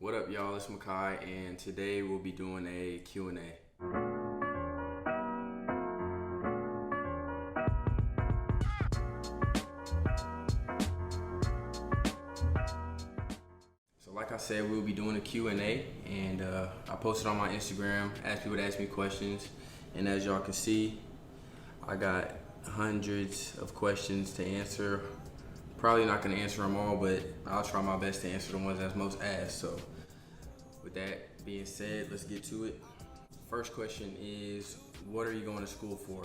What up, y'all? It's Makai, and today we'll be doing a Q&A. So like I said, we'll be doing a Q&A, and I posted on my Instagram, asked people to ask me questions, and as y'all can see, I got hundreds of questions to answer. Probably not going to answer them all, but I'll try my best to answer the ones that's most asked. So with that being said, let's get to it. First question is, what are you going to school for?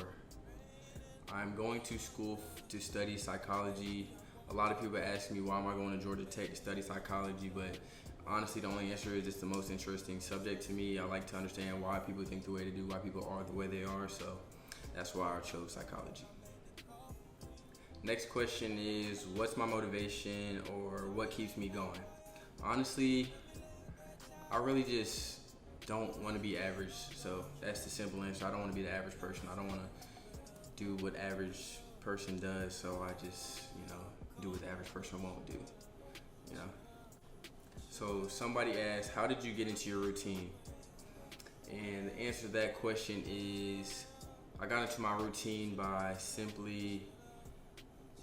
I'm going to school to study psychology. A lot of people ask me, why am I going to Georgia Tech to study psychology? But honestly, the only answer is it's the most interesting subject to me. I like to understand why people think the way they do, why people are the way they are. So that's why I chose psychology. Next question is, what's my motivation or what keeps me going? Honestly, I really just don't want to be average. So that's the simple answer. I don't want to be the average person. I don't want to do what average person does. So I just, do what the average person won't do, So somebody asked, how did you get into your routine? And the answer to that question is, I got into my routine by simply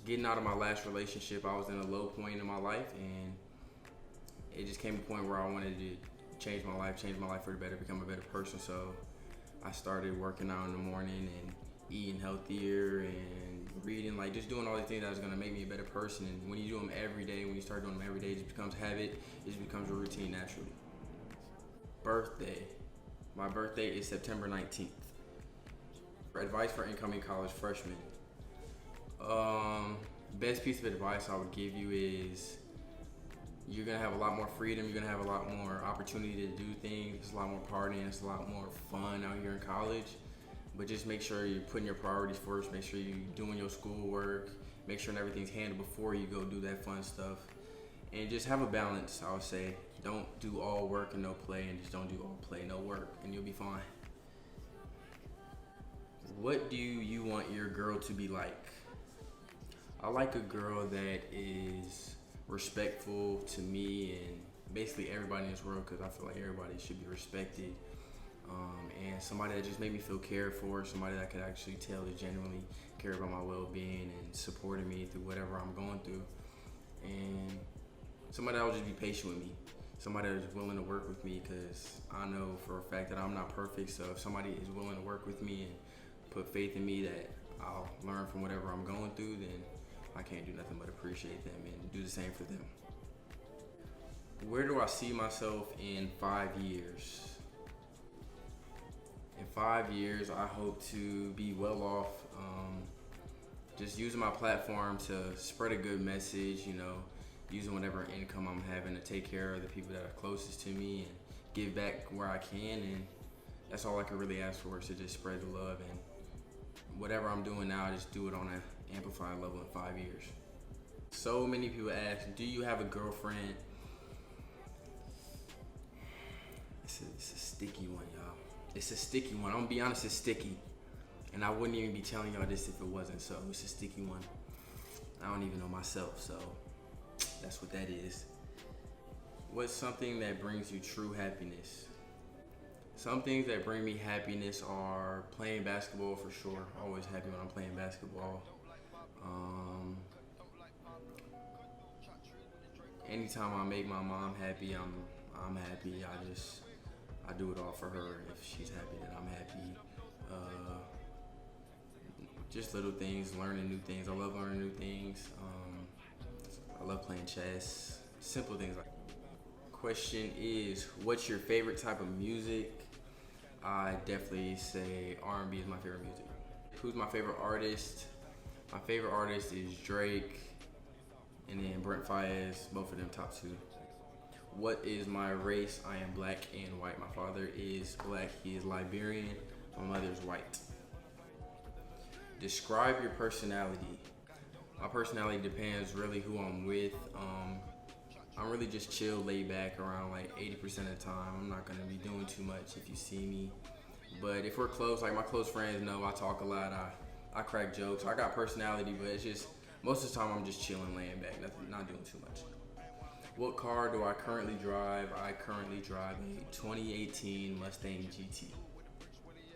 getting out of my last relationship. I was in a low point in my life, and it just came to a point where I wanted to change my life for the better, become a better person. So I started working out in the morning and eating healthier and reading, just doing all these things that was gonna make me a better person. And when you do them every day, when you start doing them every day, it just becomes habit, it just becomes a routine naturally. Birthday. My birthday is September 19th. Advice for incoming college freshmen. Best piece of advice I would give you is you're gonna have a lot more freedom, you're gonna have a lot more opportunity to do things, it's a lot more partying, it's a lot more fun out here in college. But just make sure you're putting your priorities first, make sure you're doing your schoolwork, make sure everything's handled before you go do that fun stuff. And just have a balance, I would say. Don't do all work and no play, and just don't do all play, no work, and you'll be fine. What do you want your girl to be like? I like a girl that is respectful to me and basically everybody in this world, because I feel like everybody should be respected. And somebody that just made me feel cared for, somebody that I could actually tell is genuinely care about my well-being and supporting me through whatever I'm going through. And somebody that will just be patient with me, somebody that is willing to work with me, because I know for a fact that I'm not perfect. So if somebody is willing to work with me and put faith in me that I'll learn from whatever I'm going through, then I can't do nothing but appreciate them and do the same for them. Where do I see myself in 5 years? In 5 years, I hope to be well off, just using my platform to spread a good message, using whatever income I'm having to take care of the people that are closest to me and give back where I can. And that's all I can really ask for, is to just spread the love. And whatever I'm doing now, I just do it on an amplified level in 5 years. So many people ask, do you have a girlfriend? It's a sticky one, y'all. It's a sticky one. I'm gonna be honest, it's sticky. And I wouldn't even be telling y'all this if it wasn't so. It's a sticky one. I don't even know myself, so that's what that is. What's something that brings you true happiness? Some things that bring me happiness are playing basketball, for sure. Always happy when I'm playing basketball. Anytime I make my mom happy, I'm happy. I do it all for her. If she's happy, then I'm happy. Just little things, learning new things. I love learning new things. I love playing chess. Simple things like. Question is, what's your favorite type of music? I definitely say R&B is my favorite music. Who's my favorite artist? My favorite artist is Drake, and then Brent Faiyaz, both of them top two. What is my race? I am black and white. My father is black, he is Liberian. My mother is white. Describe your personality. My personality depends really who I'm with. I'm really just chill, laid back around 80% of the time. I'm not gonna be doing too much if you see me. But if we're close, my close friends know I talk a lot, I crack jokes. I got personality, but it's just, most of the time I'm just chilling, laying back, not doing too much. What car do I currently drive? I currently drive a 2018 Mustang GT.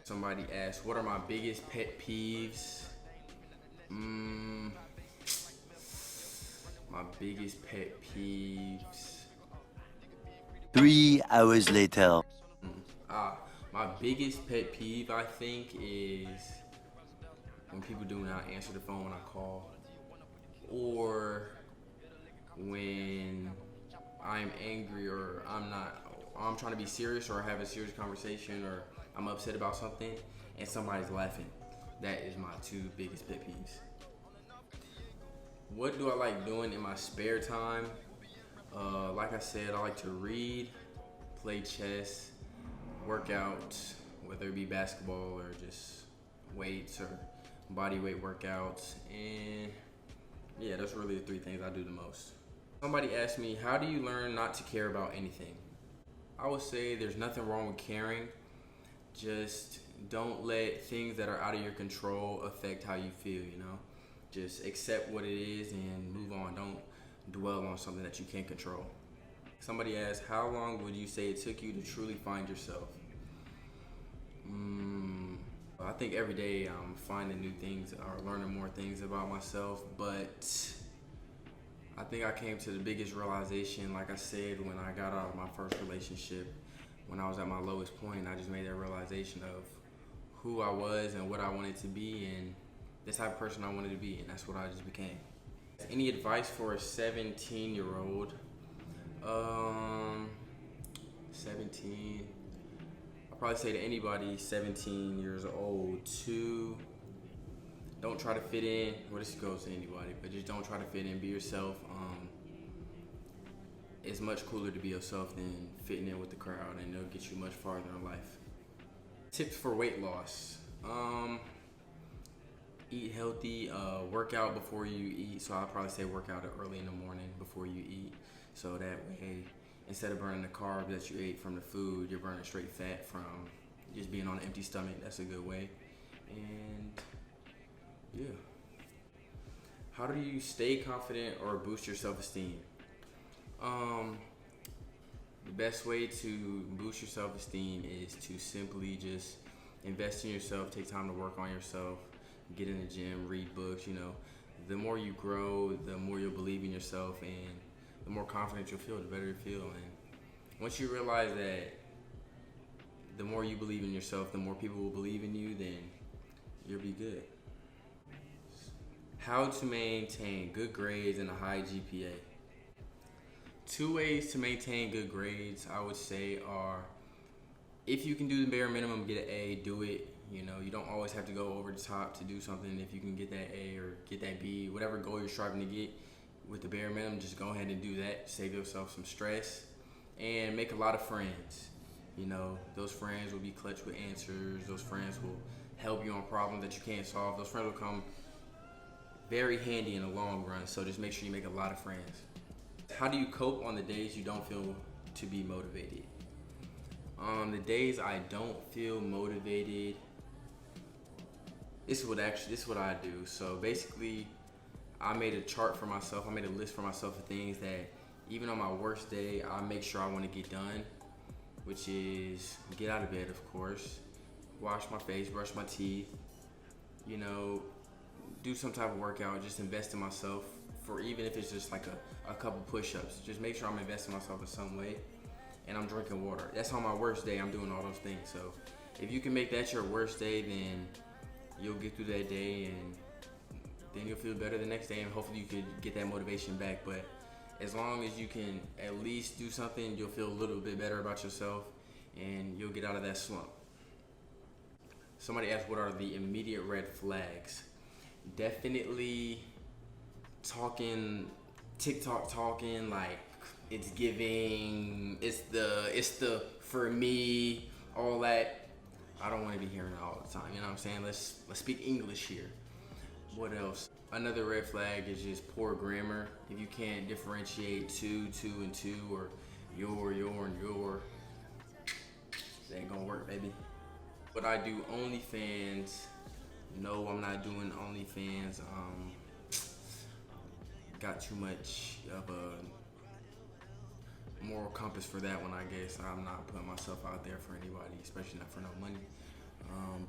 Somebody asked, what are my biggest pet peeves? My biggest pet peeves. 3 hours later. My biggest pet peeve, I think, is when people do not answer the phone when I call, or when I'm angry or I'm trying to be serious or have a serious conversation or I'm upset about something and somebody's laughing. That is my two biggest pet peeves. What do I like doing in my spare time? Like I said, I like to read, play chess, work out, whether it be basketball or just weights or body weight workouts, and yeah, that's really the three things I do the most. Somebody asked me, how do you learn not to care about anything? I would say there's nothing wrong with caring. Just don't let things that are out of your control affect how you feel, you know? Just accept what it is and move on. Don't dwell on something that you can't control. Somebody asked, how long would you say it took you to truly find yourself? I think every day I'm finding new things or learning more things about myself, but I think I came to the biggest realization, like I said, when I got out of my first relationship, when I was at my lowest point. I just made that realization of who I was and what I wanted to be and the type of person I wanted to be, and that's what I just became. Any advice for a 17-year-old? 17. I'll probably say to anybody 17 years old to don't try to fit in. Well, this goes to anybody, but just don't try to fit in. Be yourself. It's much cooler to be yourself than fitting in with the crowd, and it'll get you much farther in life. Tips for weight loss. Eat healthy, work out before you eat. So I'll probably say work out early in the morning before you eat. So that way, instead of burning the carbs that you ate from the food, you're burning straight fat from just being on an empty stomach. That's a good way. And yeah. How do you stay confident or boost your self-esteem? The best way to boost your self-esteem is to simply just invest in yourself, take time to work on yourself, get in the gym, read books. You know, the more you grow, the more you'll believe in yourself, and the more confident you'll feel, the better you feel. And once you realize that the more you believe in yourself, the more people will believe in you, then you'll be good. How to maintain good grades and a high GPA. 2 ways to maintain good grades, I would say, are if you can do the bare minimum, get an A, do it. You know, you don't always have to go over the top to do something. If you can get that A or get that B, whatever goal you're striving to get with the bare minimum, just go ahead and do that. Save yourself some stress and make a lot of friends. You know, those friends will be clutch with answers. Those friends will help you on problems that you can't solve. Those friends will come very handy in the long run. So just make sure you make a lot of friends. How do you cope on the days you don't feel to be motivated? The days I don't feel motivated, this is what I do. So basically, I made a chart for myself. I made a list for myself of things that even on my worst day, I make sure I want to get done, which is get out of bed, of course, wash my face, brush my teeth, you know, do some type of workout, just invest in myself. For even if it's just like a couple push-ups, just make sure I'm investing in myself in some way, and I'm drinking water. That's on my worst day, I'm doing all those things. So if you can make that your worst day, then you'll get through that day, and then you'll feel better the next day, and hopefully you could get that motivation back. But as long as you can at least do something, you'll feel a little bit better about yourself, and you'll get out of that slump. Somebody asked, what are the immediate red flags? Definitely TikTok talking like it's giving, it's the for me, all that. I don't want to be hearing it all the time. You know what I'm saying? Let's speak English here. What else? Another red flag is just poor grammar. If you can't differentiate two, and two, or your, and your, it ain't gonna work, baby. But I do OnlyFans. No, I'm not doing OnlyFans. Got too much of a moral compass for that one, I guess. I'm not putting myself out there for anybody, especially not for no money.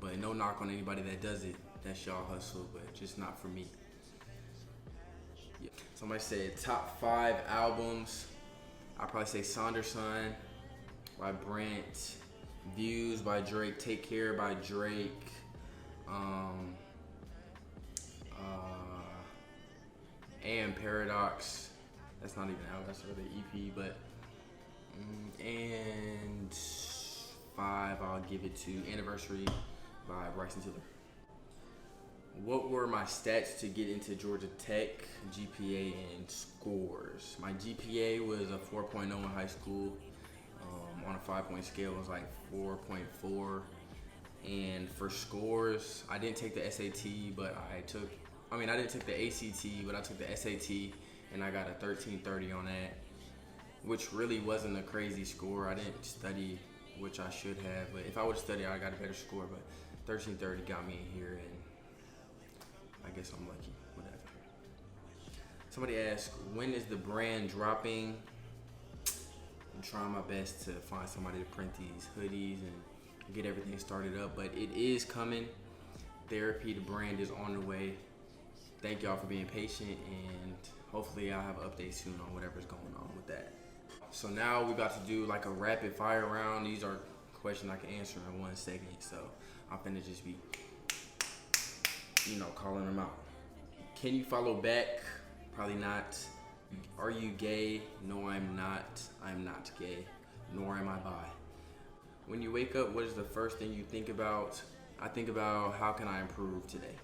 But no knock on anybody that does it. That's y'all hustle, but just not for me. Yeah. Somebody said top 5 albums. I'd probably say Saunderson by Brent, Views by Drake, Take Care by Drake, and Paradox. That's not even out, that's another EP, but and 5, I'll give it to Anniversary by Bryson Tiller. What were my stats to get into Georgia Tech, GPA and scores? My GPA was a 4.0 in high school. On a 5-point scale, it was like 4.4. And for scores, I didn't take the SAT, but I didn't take the ACT, but I took the SAT, and I got a 1330 on that, which really wasn't a crazy score. I didn't study, which I should have, but if I would have studied, I got a better score, but 1330 got me in here, and I guess I'm lucky, whatever. Somebody asked, when is the brand dropping? I'm trying my best to find somebody to print these hoodies and get everything started up, but it is coming. Therapy, the brand is on the way. Thank y'all for being patient, and hopefully I'll have an update soon on whatever's going on with that. So now we're about to do like a rapid fire round. These are questions I can answer in 1 second, so I'm finna just be, calling them out. Can you follow back? Probably not. Are you gay? No, I'm not. I'm not gay, nor am I bi. When you wake up, what is the first thing you think about? I think about, how can I improve today?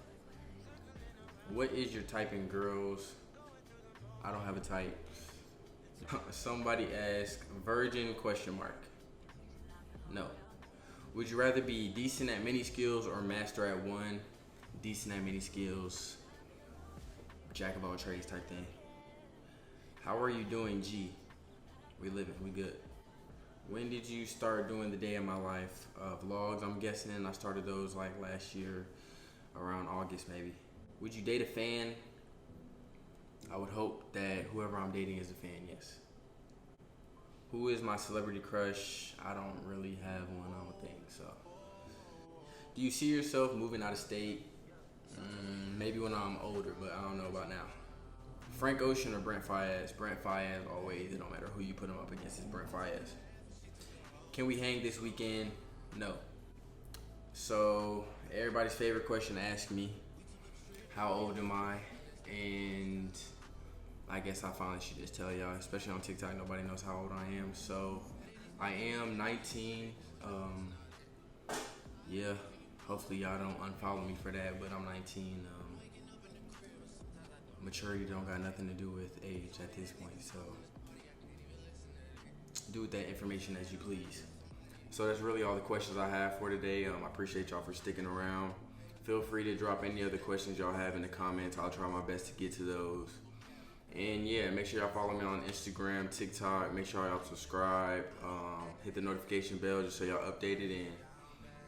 What is your type in girls? I don't have a type. Somebody asked, virgin ? No. Would you rather be decent at many skills or master at one? Decent at many skills, jack of all trades type thing. How are you doing, G? We living, we good. When did you start doing the day of my life vlogs? I'm guessing I started those like last year, around August maybe. Would you date a fan? I would hope that whoever I'm dating is a fan, yes. Who is my celebrity crush? I don't really have one, I don't think so. Do you see yourself moving out of state? Maybe when I'm older, but I don't know about now. Frank Ocean or Brent Faiyaz? Brent Faiyaz always, it don't matter who you put him up against, it's Brent Faiyaz. Can we hang this weekend? No. So, everybody's favorite question to ask me, how old am I? And I guess I finally should just tell y'all, especially on TikTok, nobody knows how old I am. So, I am 19. Yeah, hopefully y'all don't unfollow me for that, but I'm 19. Maturity don't got nothing to do with age at this point, so do with that information as you please. So that's really all the questions I have for today. I appreciate y'all for sticking around. Feel free to drop any other questions y'all have in the comments. I'll try my best to get to those. And yeah, make sure y'all follow me on Instagram, TikTok. Make sure y'all subscribe. Hit the notification bell just so y'all updated. And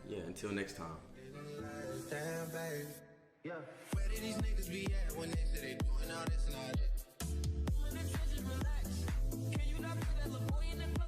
yeah, until next time. Yeah. Where did these niggas be at when they say they doing all this and all that?